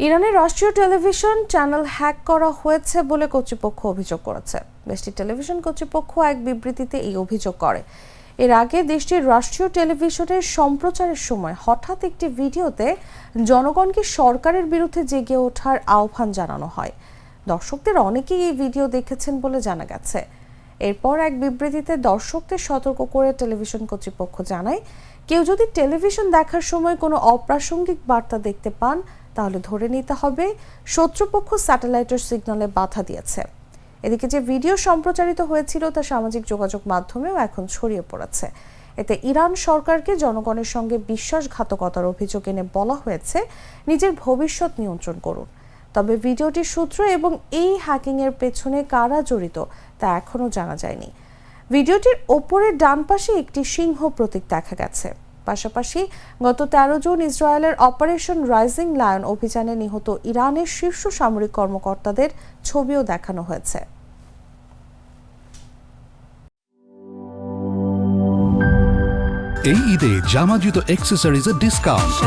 ইরানের রাষ্ট্রীয় television channel hack করা হয়েছে বলে কর্তৃপক্ষ অভিযোগ করেছে। দেশটির টেলিভিশন কর্তৃপক্ষ এক বিবৃতিতে এই অভিযোগ করে। এর আগে দেশটির রাষ্ট্রীয় টেলিভিশনের সম্প্রচারের সময় হঠাৎ একটি ভিডিওতে জনগণকে সরকারের বিরুদ্ধে জেগে ওঠার আহ্বান জানানো হয়। দর্শকদের অনেকেই এই ভিডিও দেখেছেন বলে জানা গেছে। এরপর এক বিবৃতিতে দর্শকদের সতর্ক করে টেলিভিশন কর্তৃপক্ষ জানায়, কেউ যদি টেলিভিশন দেখার সময় কোনো অপ্রাসঙ্গিক বার্তা দেখতে পান তাহলে ধরে নিতে হবে শত্রুপক্ষ স্যাটেলাইটের সিগন্যালে বাধা দিয়েছে। এদিকে যে ভিডিও সম্প্রচারিত হয়েছিল তা সামাজিক যোগাযোগ মাধ্যমেও এখন ছড়িয়ে পড়েছে। এতে ইরান সরকারকে জনগণের সঙ্গে বিশ্বাসঘাতকতার অভিযোগ এনে বলা হয়েছে, নিজের ভবিষ্যৎ নিয়ন্ত্রণ করুন। তবে ভিডিওটির সূত্র এবং এই হ্যাকিংয়ের পেছনে কারা জড়িত তা এখনও জানা যায়নি। ভিডিওটির ওপরের ডান পাশে একটি সিংহ প্রতীক দেখা গেছে। পাশাপাশি গত 13 জুন ইসরায়েলের অপারেশন রাইজিং লায়ন অভিযানে নিহত ইরানের শীর্ষ সামরিক কর্মকর্তাদের ছবিও দেখানো হয়েছে। এই ঈদে জামা জুতো অ্যাক্সেসরিজের ডিসকাউন্ট।